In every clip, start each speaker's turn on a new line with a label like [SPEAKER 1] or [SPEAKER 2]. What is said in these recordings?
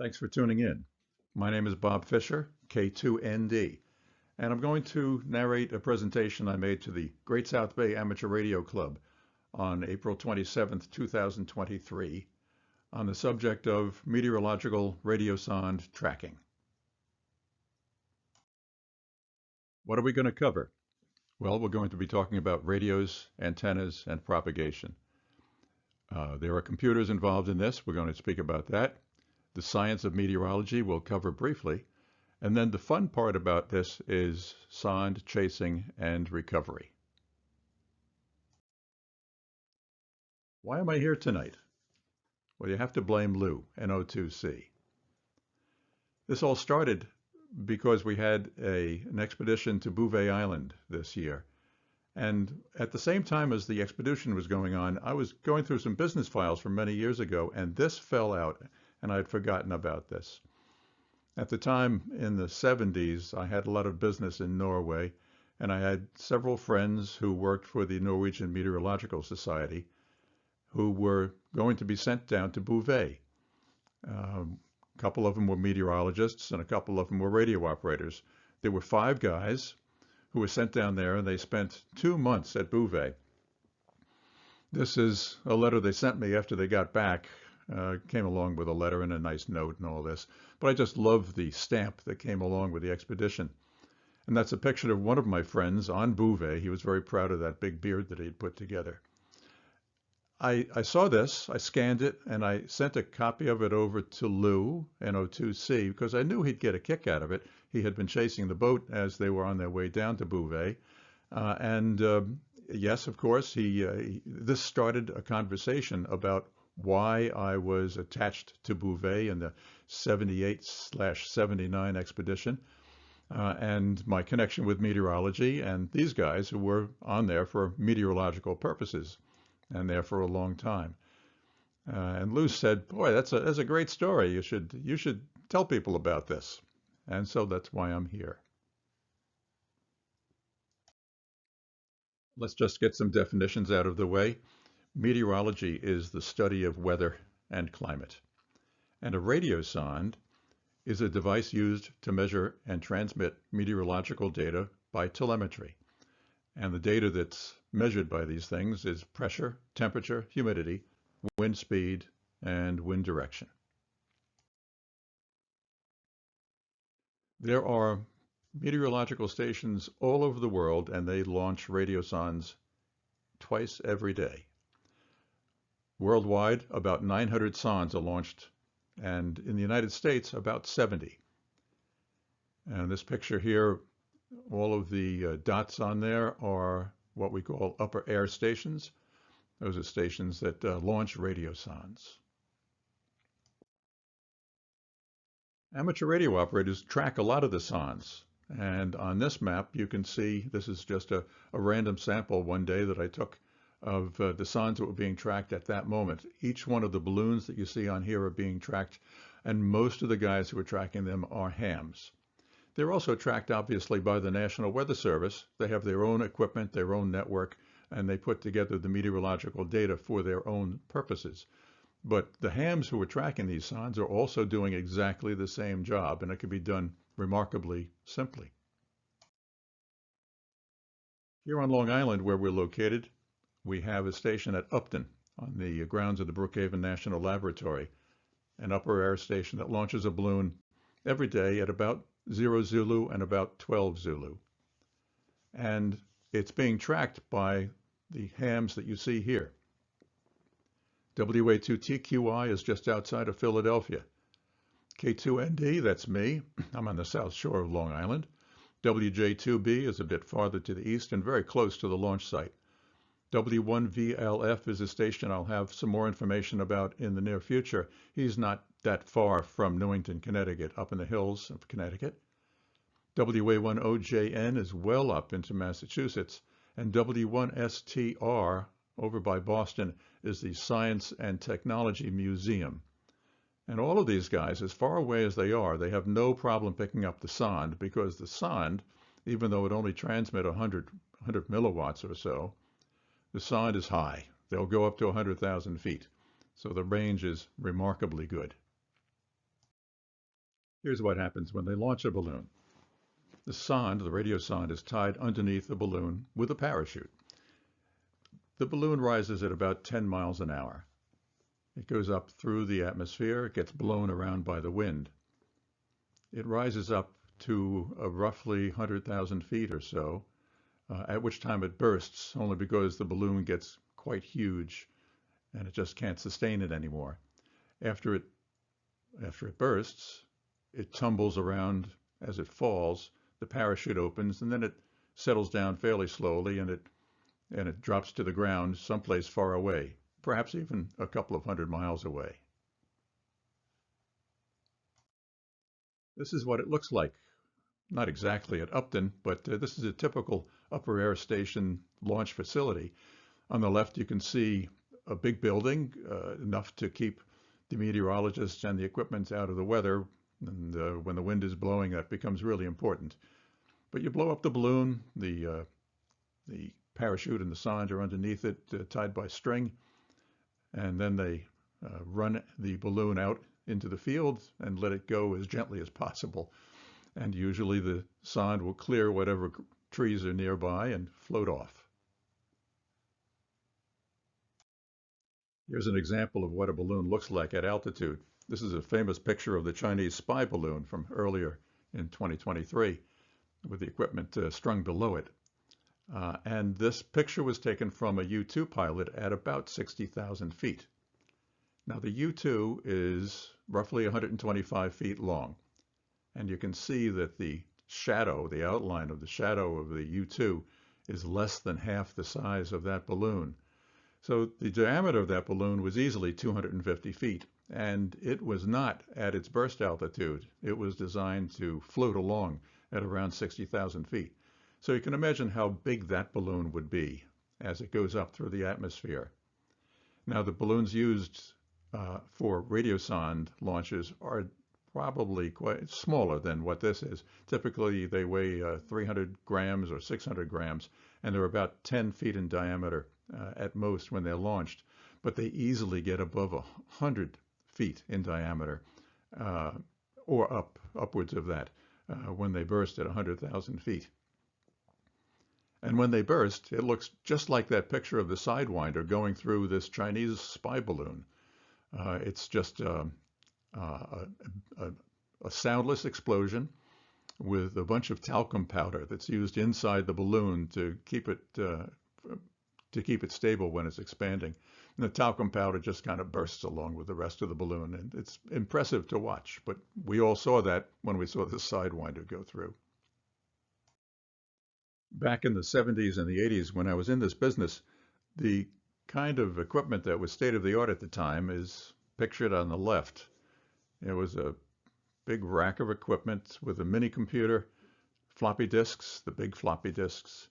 [SPEAKER 1] Thanks for tuning in. My name is Bob Fisher, K2ND, and I'm going to narrate a presentation I made to the Great South Bay Amateur Radio Club on April 27th, 2023, on the subject of meteorological radiosonde tracking. What are we going to cover? Well, we're going to be talking about radios, antennas, and propagation. There are computers involved in this. We're going to speak about that. The science of meteorology we'll cover briefly. And then the fun part about this is sonde chasing and recovery. Why am I here tonight? Well, you have to blame Lou, NO2C. This all started because we had an expedition to Bouvet Island this year. And at the same time as the expedition was going on, I was going through some business files from many years ago, and this fell out, and I'd forgotten about this. At the time, in the 70s, I had a lot of business in Norway, and I had several friends who worked for the Norwegian Meteorological Society who were going to be sent down to Bouvet. A couple of them were meteorologists, and a couple of them were radio operators. There were 5 guys who were sent down there, and they spent 2 months at Bouvet. This is a letter they sent me after they got back. Came along with a letter and a nice note and all this. But I just love the stamp that came along with the expedition. And that's a picture of one of my friends on Bouvet. He was very proud of that big beard that he'd put together. I saw this, I scanned it, and I sent a copy of it over to Lou, NO2C, because I knew he'd get a kick out of it. He had been chasing the boat as they were on their way down to Bouvet. Yes, of course, this started a conversation about why I was attached to Bouvet in the 78/79 expedition, and my connection with meteorology and these guys who were on there for meteorological purposes and there for a long time. And Lou said, "Boy, that's a great story. You should tell people about this." And so that's why I'm here. Let's just get some definitions out of the way. Meteorology is the study of weather and climate. And a radiosonde is a device used to measure and transmit meteorological data by telemetry. And the data that's measured by these things is pressure, temperature, humidity, wind speed, and wind direction. There are meteorological stations all over the world, and they launch radiosondes twice every day. Worldwide, about 900 sondes are launched, and in the United States, about 70. And this picture here, all of the dots on there are what we call upper air stations. Those are stations that launch radiosondes. Amateur radio operators track a lot of the sondes. And on this map, you can see this is just a random sample one day that I took of the sondes that were being tracked at that moment. Each one of the balloons that you see on here are being tracked, and most of the guys who are tracking them are hams. They're also tracked, obviously, by the National Weather Service. They have their own equipment, their own network, and they put together the meteorological data for their own purposes. But the hams who are tracking these sondes are also doing exactly the same job, and it can be done remarkably simply. Here on Long Island, where we're located, we have a station at Upton on the grounds of the Brookhaven National Laboratory, an upper air station that launches a balloon every day at about 0 Zulu and about 12 Zulu. And it's being tracked by the hams that you see here. WA2TQI is just outside of Philadelphia. K2ND, that's me. I'm on the south shore of Long Island. WJ2B is a bit farther to the east and very close to the launch site. W1VLF is a station I'll have some more information about in the near future. He's not that far from Newington, Connecticut, up in the hills of Connecticut. WA1OJN is well up into Massachusetts, and W1STR over by Boston is the Science and Technology Museum. And all of these guys, as far away as they are, they have no problem picking up the sonde, because the sonde, even though it only transmits 100 milliwatts or so, the sonde is high. They'll go up to 100,000 feet. So the range is remarkably good. Here's what happens when they launch a balloon. The sonde, the radio sonde, is tied underneath the balloon with a parachute. The balloon rises at about 10 miles an hour. It goes up through the atmosphere, it gets blown around by the wind. It rises up to roughly 100,000 feet or so, at which time it bursts, only because the balloon gets quite huge and it just can't sustain it anymore. After it bursts, it tumbles around as it falls, the parachute opens, and then it settles down fairly slowly, and it drops to the ground someplace far away, perhaps even a couple of 100 miles away. This is what it looks like. Not exactly at Upton, but this is a typical upper air station launch facility. On the left, you can see a big building, enough to keep the meteorologists and the equipment out of the weather. And when the wind is blowing, that becomes really important. But you blow up the balloon, the parachute and the sonde are underneath it, tied by string, and then they run the balloon out into the field and let it go as gently as possible. And usually the sonde will clear whatever trees are nearby and float off. Here's an example of what a balloon looks like at altitude. This is a famous picture of the Chinese spy balloon from earlier in 2023 with the equipment strung below it. And this picture was taken from a U-2 pilot at about 60,000 feet. Now the U-2 is roughly 125 feet long. And you can see that the shadow, the outline of the shadow of the U-2 is less than half the size of that balloon. So the diameter of that balloon was easily 250 feet, and it was not at its burst altitude. It was designed to float along at around 60,000 feet. So you can imagine how big that balloon would be as it goes up through the atmosphere. Now the balloons used for radiosonde launches are probably quite smaller than what this is. Typically they weigh 300 grams or 600 grams, and they're about 10 feet in diameter at most when they're launched, but they easily get above 100 feet in diameter, or upwards of that, when they burst at 100,000 feet. And when they burst, it looks just like that picture of the Sidewinder going through this Chinese spy balloon. It's just a soundless explosion with a bunch of talcum powder that's used inside the balloon to keep it stable when it's expanding. And the talcum powder just kind of bursts along with the rest of the balloon, and it's impressive to watch. But we all saw that when we saw the Sidewinder go through. Back in the 70s and the 80s, when I was in this business, the kind of equipment that was state of the art at the time is pictured on the left. It was a big rack of equipment with a mini computer, floppy disks, the big floppy disks,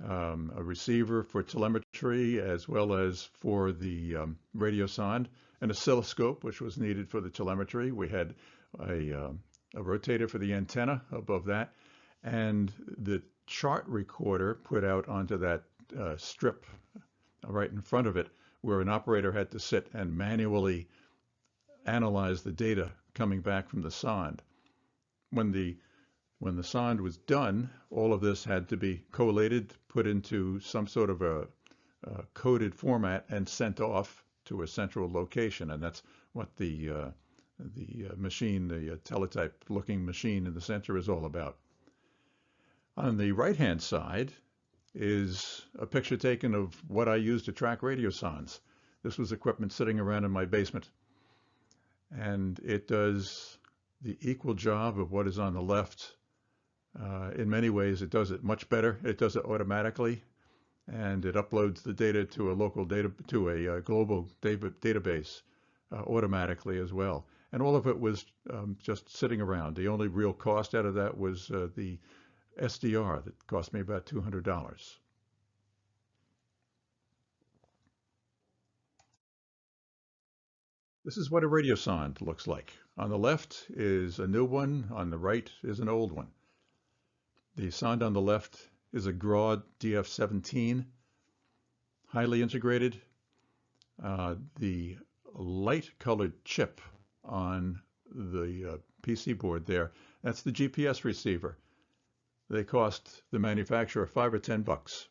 [SPEAKER 1] a receiver for telemetry as well as for the radiosonde, an oscilloscope which was needed for the telemetry. We had a rotator for the antenna above that, and the chart recorder put out onto that strip right in front of it, where an operator had to sit and manually analyze the data coming back from the sonde. When the sonde was done, all of this had to be collated, put into some sort of a coded format, and sent off to a central location. And that's what the machine, the teletype-looking machine in the center, is all about. On the right-hand side is a picture taken of what I use to track radiosondes. This was equipment sitting around in my basement, and it does the equal job of what is on the left. In many ways, it does it much better. It does it automatically, and it uploads the data to a local global database automatically as well. And all of it was just sitting around. The only real cost out of that was the SDR that cost me about $200. This is what a radiosonde looks like. On the left is a new one, on the right is an old one. The sonde on the left is a Grodd DF-17, highly integrated. The light colored chip on the PC board there. That's the GPS receiver. They cost the manufacturer $5 or $10,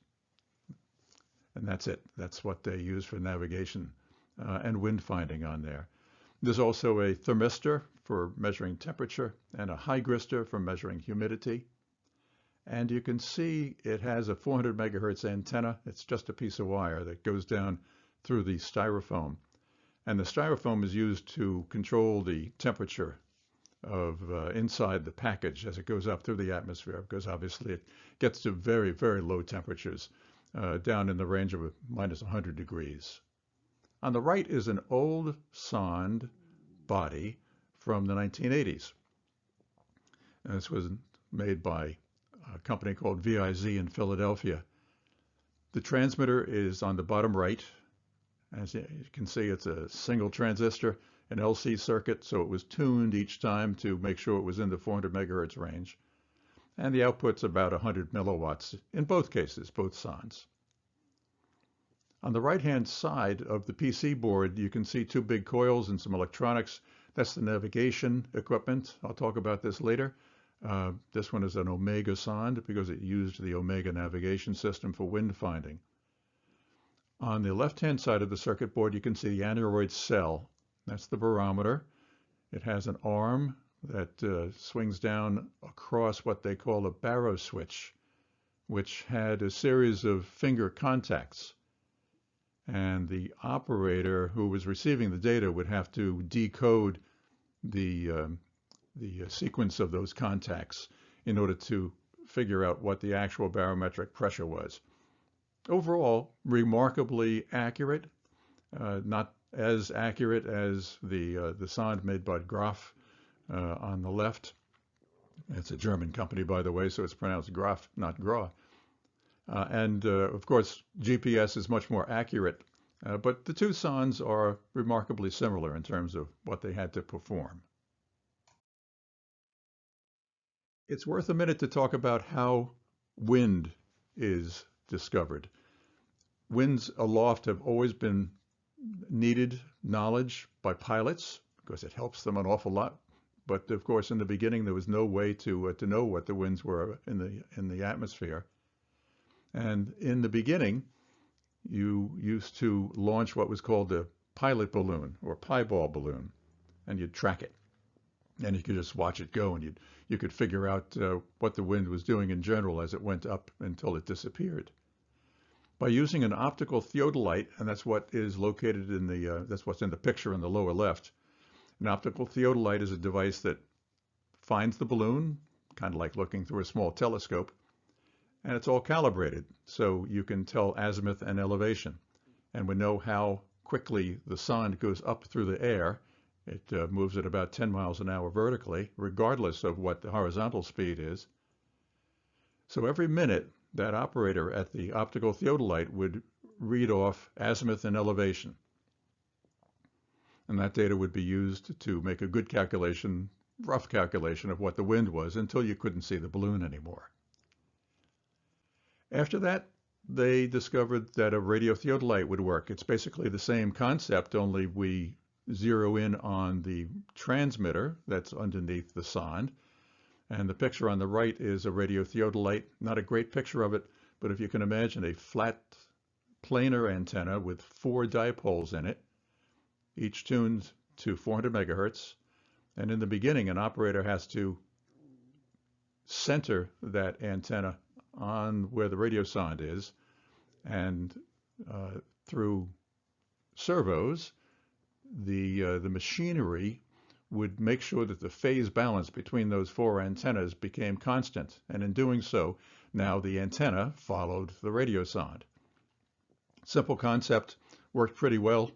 [SPEAKER 1] and that's it. That's what they use for navigation and wind finding on there. There's also a thermistor for measuring temperature and a hygristor for measuring humidity. And you can see it has a 400 megahertz antenna. It's just a piece of wire that goes down through the styrofoam. And the styrofoam is used to control the temperature of inside the package as it goes up through the atmosphere, because obviously it gets to very, very low temperatures, down in the range of minus 100 degrees. On the right is an old sonde body from the 1980s. And this was made by a company called VIZ in Philadelphia. The transmitter is on the bottom right. As you can see, it's a single transistor, an LC circuit, so it was tuned each time to make sure it was in the 400 megahertz range. And the output's about 100 milliwatts in both cases, both sondes. On the right-hand side of the PC board, you can see two big coils and some electronics. That's the navigation equipment. I'll talk about this later. This one is an Omega sonde because it used the Omega navigation system for wind finding. On the left-hand side of the circuit board, you can see the aneroid cell. That's the barometer. It has an arm that swings down across what they call a baro switch, which had a series of finger contacts. And the operator who was receiving the data would have to decode the sequence of those contacts in order to figure out what the actual barometric pressure was. Overall, remarkably accurate, not as accurate as the sonde made by Graf on the left. It's a German company, by the way, so it's pronounced Graf, not Gra. Of course, GPS is much more accurate, but the two sondes are remarkably similar in terms of what they had to perform. It's worth a minute to talk about how wind is discovered. Winds aloft have always been needed knowledge by pilots because it helps them an awful lot. But of course, in the beginning, there was no way to know what the winds were in the atmosphere. And in the beginning, you used to launch what was called a pilot balloon or pieball balloon, and you'd track it. And you could just watch it go, and you could figure out what the wind was doing in general as it went up until it disappeared. By using an optical theodolite, and that's what is located in that's what's in the picture in the lower left. An optical theodolite is a device that finds the balloon, kind of like looking through a small telescope, and it's all calibrated, so you can tell azimuth and elevation, and we know how quickly the sonde goes up through the air. It moves at about 10 miles an hour vertically, regardless of what the horizontal speed is. So every minute, that operator at the optical theodolite would read off azimuth and elevation. And that data would be used to make a good calculation, rough calculation of what the wind was until you couldn't see the balloon anymore. After that, they discovered that a radio theodolite would work. It's basically the same concept, only we zero in on the transmitter that's underneath the sonde. And the picture on the right is a radio theodolite. Not a great picture of it, but if you can imagine a flat planar antenna with 4 dipoles in it, each tuned to 400 megahertz. And in the beginning, an operator has to center that antenna on where the radio sonde is, and through servos, the machinery would make sure that the phase balance between those 4 antennas became constant. And in doing so, now the antenna followed the radio sonde. Simple concept, worked pretty well,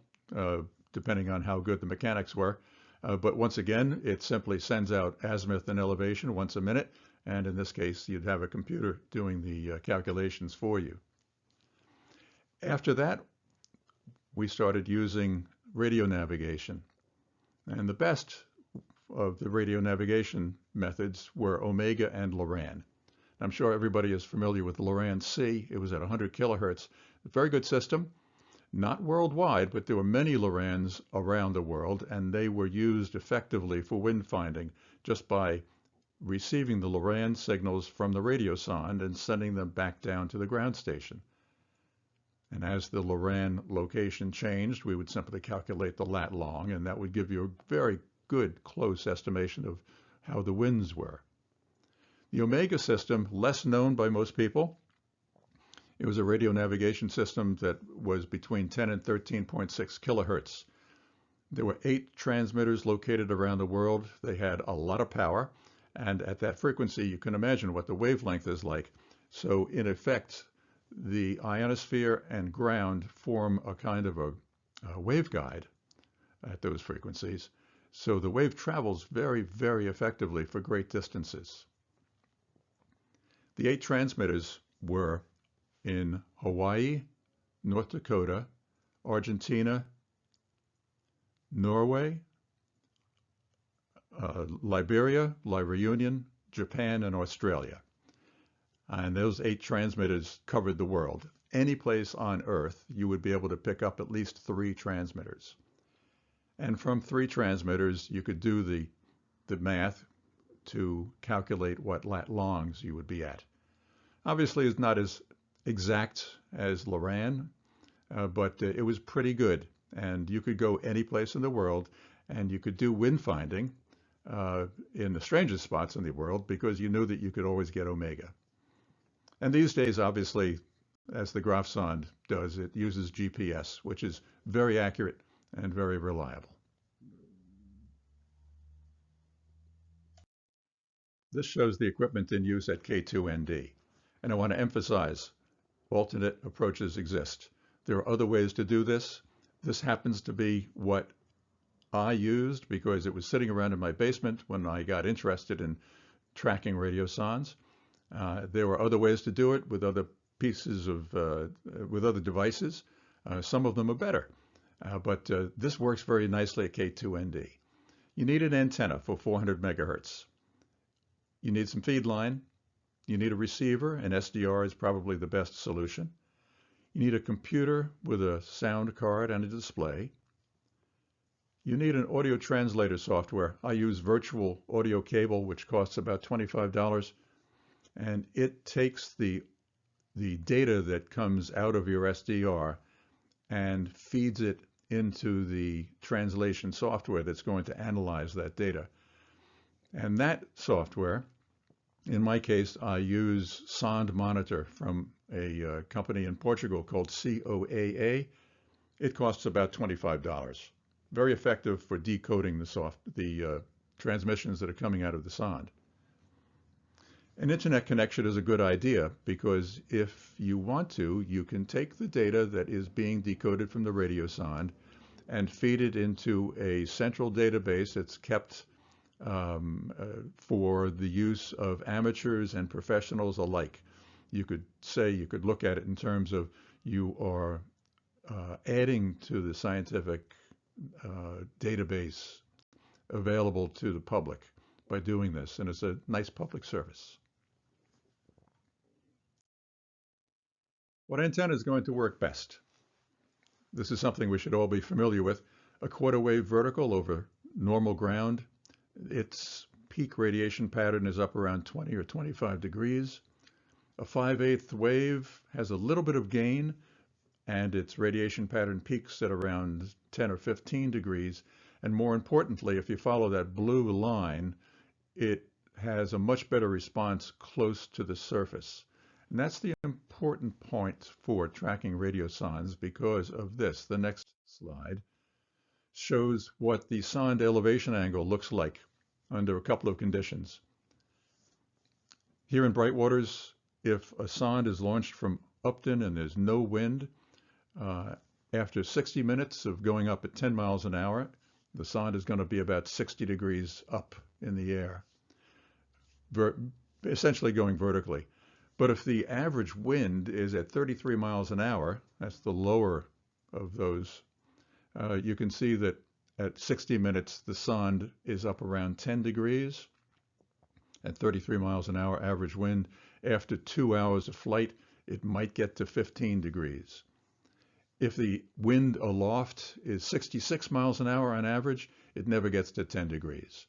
[SPEAKER 1] depending on how good the mechanics were. But once again, it simply sends out azimuth and elevation once a minute. And in this case, you'd have a computer doing the calculations for you. After that, we started using radio navigation. And the best of the radio navigation methods were Omega and Loran. I'm sure everybody is familiar with Loran C. It was at 100 kilohertz. A very good system. not worldwide, but there were many Lorans around the world, and they were used effectively for wind finding just by receiving the Loran signals from the radiosonde and sending them back down to the ground station. And as the Loran location changed, we would simply calculate the lat long, and that would give you a very good close estimation of how the winds were. The Omega system, less known by most people. It was a radio navigation system that was between 10 and 13.6 kilohertz. There were 8 transmitters located around the world. They had a lot of power, and at that frequency, you can imagine what the wavelength is like. So in effect, the ionosphere and ground form a kind of a waveguide at those frequencies. So the wave travels very, very effectively for great distances. The 8 transmitters were in Hawaii, North Dakota, Argentina, Norway, Liberia, La Reunion, Japan, and Australia. And those 8 transmitters covered the world. Any place on Earth, you would be able to pick up at least 3 transmitters. And from 3 transmitters, you could do the math to calculate what lat longs you would be at. Obviously, it's not as exact as Loran, but it was pretty good. And you could go any place in the world, and you could do wind finding in the strangest spots in the world because you knew that you could always get Omega. And these days, obviously, as the RadioSonde does, it uses GPS, which is very accurate and very reliable. This shows the equipment in use at K2ND. And I want to emphasize, alternate approaches exist. There are other ways to do this. This happens to be what I used because it was sitting around in my basement when I got interested in tracking radiosondes. There were other ways to do it with other pieces of, with other devices. Some of them are better, but this works very nicely at K2ND. You need an antenna for 400 megahertz. You need some feed line. You need a receiver, and SDR is probably the best solution. You need a computer with a sound card and a display. You need an audio translator software. I use virtual audio cable, which costs about $25, and it takes the data that comes out of your SDR and feeds it into the translation software that's going to analyze that data. And that software, in my case, I use Sonde Monitor from a company in Portugal called COAA. It costs about $25. Very effective for decoding the transmissions that are coming out of the sonde. An internet connection is a good idea because if you want to, you can take the data that is being decoded from the radiosonde and feed it into a central database that's kept for the use of amateurs and professionals alike. You could look at it in terms of you are adding to the scientific database available to the public by doing this, and it's a nice public service. What antenna is going to work best? This is something we should all be familiar with. A quarter wave vertical over normal ground. Its peak radiation pattern is up around 20 or 25 degrees. A 5/8 wave has a little bit of gain, and its radiation pattern peaks at around 10 or 15 degrees. And more importantly, if you follow that blue line, it has a much better response close to the surface. And that's the important point for tracking radiosondes because of this. The next slide shows what the sonde elevation angle looks like under a couple of conditions. Here in Brightwaters, if a sonde is launched from Upton and there's no wind, after 60 minutes of going up at 10 miles an hour, the sonde is going to be about 60 degrees up in the air, essentially going vertically. But if the average wind is at 33 miles an hour, that's the lower of those, you can see that at 60 minutes, the sonde is up around 10 degrees. At 33 miles an hour average wind, after 2 hours of flight, it might get to 15 degrees. If the wind aloft is 66 miles an hour on average, it never gets to 10 degrees.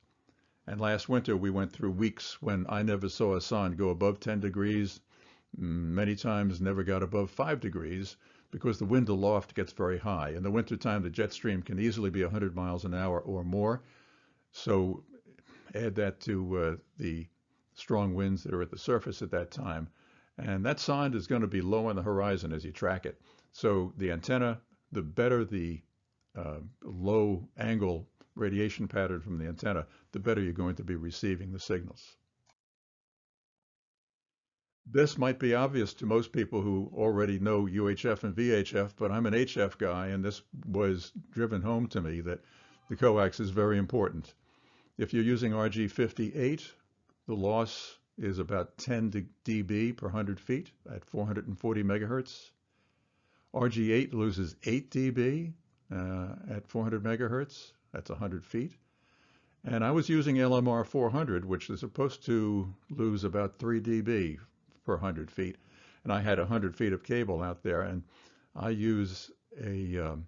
[SPEAKER 1] And last winter, we went through weeks when I never saw a sonde go above 10 degrees, many times never got above 5 degrees, because the wind aloft gets very high. In the wintertime, the jet stream can easily be 100 miles an hour or more. So add that to the strong winds that are at the surface at that time. And that sonde is going to be low on the horizon as you track it. So the antenna, the better the low angle radiation pattern from the antenna, the better you're going to be receiving the signals. This might be obvious to most people who already know UHF and VHF, but I'm an HF guy, and this was driven home to me that the coax is very important. If you're using RG58, the loss is about 10 dB per 100 feet at 440 megahertz. RG8 loses 8 dB at 400 megahertz. That's 100 feet. And I was using LMR 400, which is supposed to lose about 3 dB per 100 feet. And I had 100 feet of cable out there, and I use an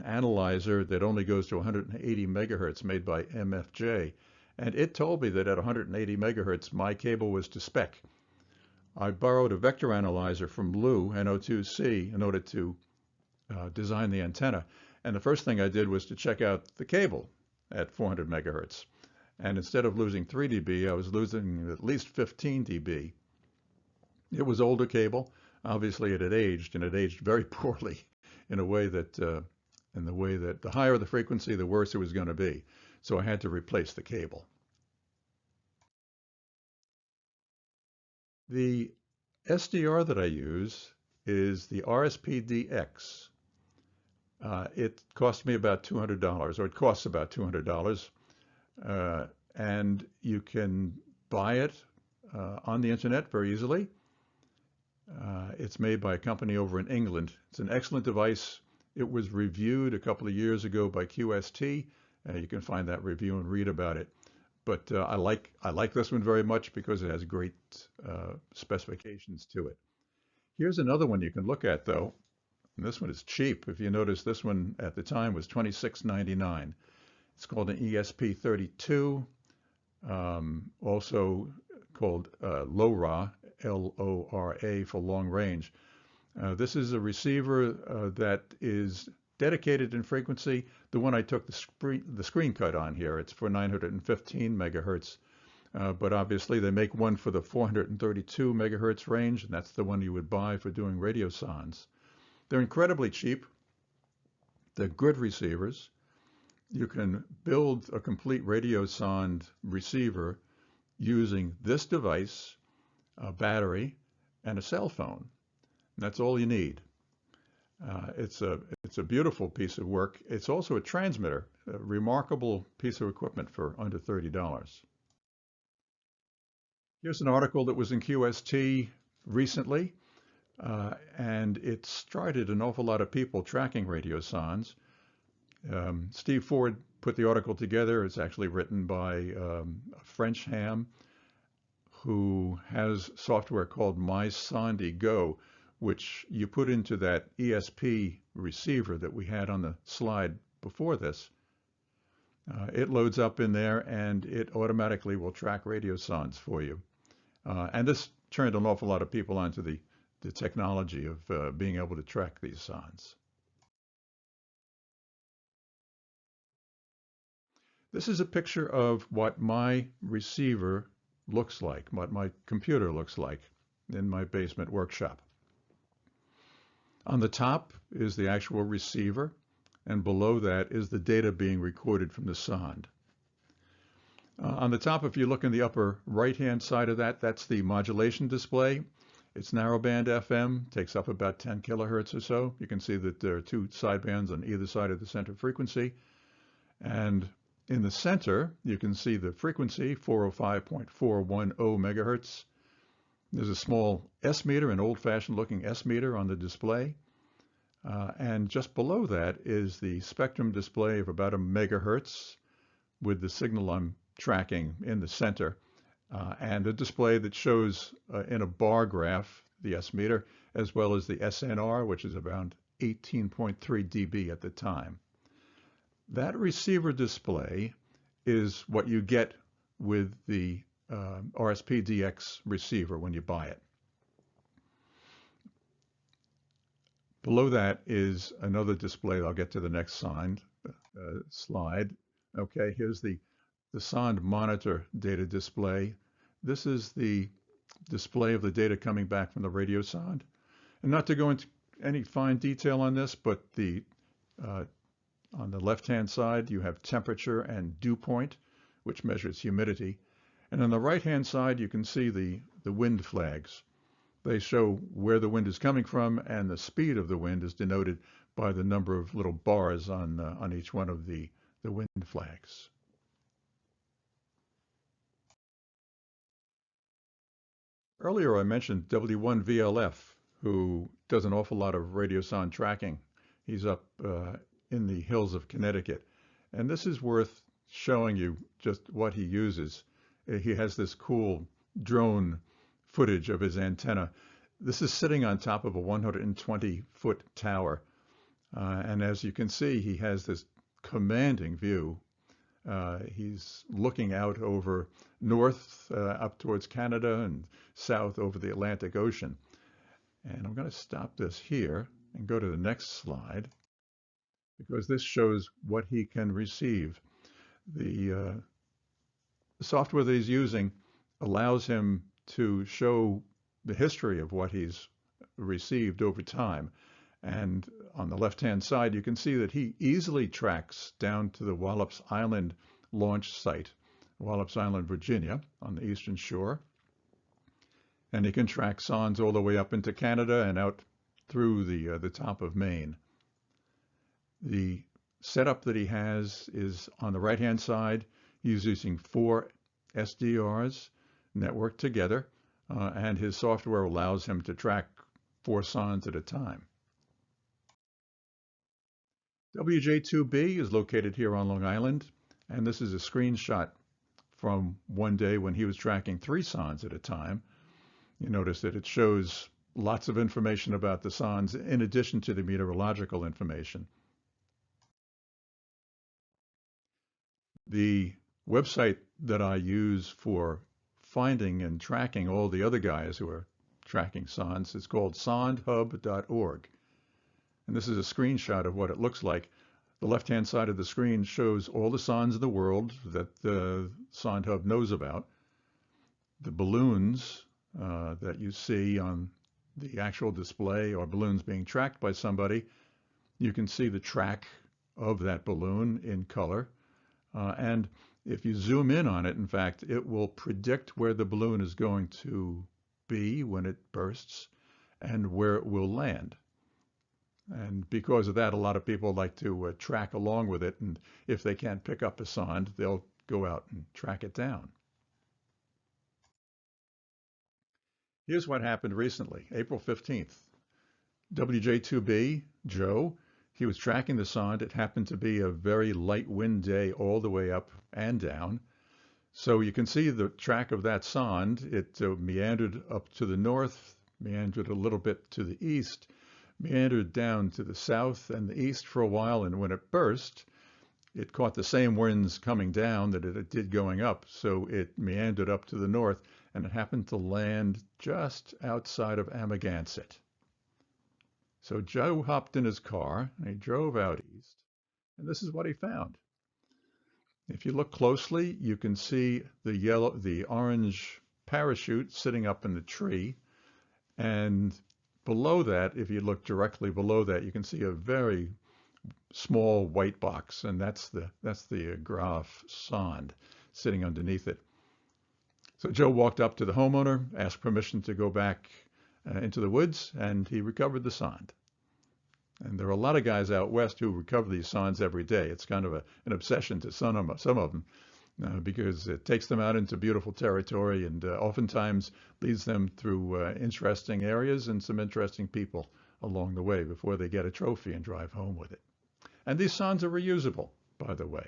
[SPEAKER 1] analyzer that only goes to 180 megahertz made by MFJ. And it told me that at 180 megahertz, my cable was to spec. I borrowed a vector analyzer from Lou, NO2C, in order to design the antenna. And the first thing I did was to check out the cable at 400 megahertz. And instead of losing 3 dB, I was losing at least 15 dB. It was older cable. Obviously, it had aged, and it aged very poorly in the way that the higher the frequency, the worse it was going to be. So I had to replace the cable. The SDR that I use is the RSPDX. It cost me about $200, or it costs about $200. And you can buy it on the internet very easily. It's made by a company over in England. It's an excellent device. It was reviewed a couple of years ago by QST. You can find that review and read about it. But I like this one very much because it has great specifications to it. Here's another one you can look at, though. And this one is cheap. If you notice, this one at the time was $26.99. It's called an ESP32, also called LoRa, L-O-R-A for long range. This is a receiver that is dedicated in frequency. The one I took the screen cut on here, it's for 915 megahertz. But obviously they make one for the 432 megahertz range, and that's the one you would buy for doing radio sondes. They're incredibly cheap. They're good receivers. You can build a complete radio sonde receiver using this device, a battery, and a cell phone. And that's all you need. It's a beautiful piece of work. It's also a transmitter, a remarkable piece of equipment for under $30. Here's an article that was in QST recently, and it started an awful lot of people tracking radio sondes. Steve Ford put the article together. It's actually written by a French ham who has software called MySonde Go, which you put into that ESP receiver that we had on the slide before this. It loads up in there, and it automatically will track radio sondes for you. And this turned an awful lot of people onto the technology of being able to track these sondes. This is a picture of what my receiver looks like, what my computer looks like in my basement workshop. On the top is the actual receiver, and below that is the data being recorded from the sonde. On the top, if you look in the upper right-hand side of that, that's the modulation display. It's narrowband FM, takes up about 10 kilohertz or so. You can see that there are two sidebands on either side of the center frequency. And in the center, you can see the frequency, 405.410 megahertz. There's a small S meter, an old-fashioned looking S meter on the display. And just below that is the spectrum display of about a megahertz with the signal I'm tracking in the center. And a display that shows in a bar graph the S meter, as well as the SNR, which is around 18.3 dB at the time. That receiver display is what you get with the RSPDX receiver when you buy it. Below that is another display. I'll get to the next slide. Okay, here's the sonde monitor data display. This is the display of the data coming back from the RadioSonde. And not to go into any fine detail on this, but on the left-hand side, you have temperature and dew point, which measures humidity. And on the right-hand side, you can see the wind flags. They show where the wind is coming from, and the speed of the wind is denoted by the number of little bars on each one of the wind flags. Earlier, I mentioned W1VLF, who does an awful lot of radiosonde tracking. He's up in the hills of Connecticut. And this is worth showing you just what he uses. He has this cool drone footage of his antenna. This is sitting on top of a 120-foot tower. And as you can see, he has this commanding view. He's looking out over north up towards Canada and south over the Atlantic Ocean. And I'm going to stop this here and go to the next slide, because this shows what he can receive. The software that he's using allows him to show the history of what he's received over time. And on the left-hand side, you can see that he easily tracks down to the Wallops Island launch site, Wallops Island, Virginia, on the eastern shore. And he can track sondes all the way up into Canada and out through the top of Maine. The setup that he has is on the right-hand side. He's using 4 SDRs networked together, and his software allows him to track 4 sondes at a time. WJ2B is located here on Long Island, and this is a screenshot from one day when he was tracking 3 sondes at a time. You notice that it shows lots of information about the sondes in addition to the meteorological information. The website that I use for finding and tracking all the other guys who are tracking sondes is called sondehub.org. And this is a screenshot of what it looks like. The left-hand side of the screen shows all the sondes in the world that the Sonde Hub knows about. The balloons that you see on the actual display are balloons being tracked by somebody. You can see the track of that balloon in color. And if you zoom in on it, in fact, it will predict where the balloon is going to be when it bursts and where it will land. And because of that, a lot of people like to track along with it. And if they can't pick up a sonde, they'll go out and track it down. Here's what happened recently, April 15th. WJ2B, Joe, he was tracking the sonde. It happened to be a very light wind day all the way up and down. So you can see the track of that sonde. It meandered up to the north, meandered a little bit to the east, meandered down to the south and the east for a while, and when it burst, it caught the same winds coming down that it did going up, so it meandered up to the north, and it happened to land just outside of Amagansett. So Joe hopped in his car, and he drove out east, and this is what he found. If you look closely, you can see the orange parachute sitting up in the tree, and below that, if you look directly below that, you can see a very small white box, and that's the Graf sonde sitting underneath it. So Joe walked up to the homeowner, asked permission to go back into the woods, and he recovered the sonde. And there are a lot of guys out west who recover these sondes every day. It's kind of an obsession to some of them. Because it takes them out into beautiful territory and oftentimes leads them through interesting areas and some interesting people along the way before they get a trophy and drive home with it. And these sondes are reusable, by the way.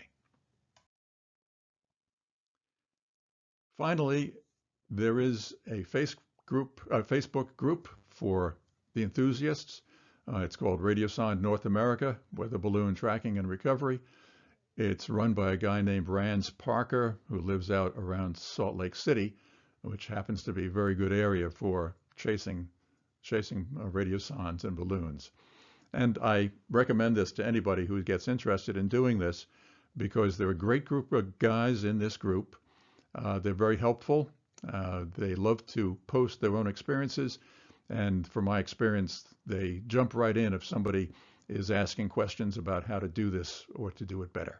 [SPEAKER 1] Finally, there is a Facebook group for the enthusiasts. It's called RadioSonde North America, Weather Balloon Tracking and Recovery. It's run by a guy named Rance Parker, who lives out around Salt Lake City, which happens to be a very good area for chasing radiosondes and balloons. And I recommend this to anybody who gets interested in doing this, because they're a great group of guys in this group. They're very helpful. They love to post their own experiences. And from my experience, they jump right in if somebody is asking questions about how to do this or to do it better.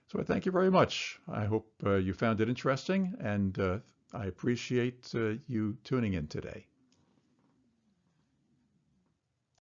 [SPEAKER 1] So I thank you very much. I hope you found it interesting, and I appreciate you tuning in today.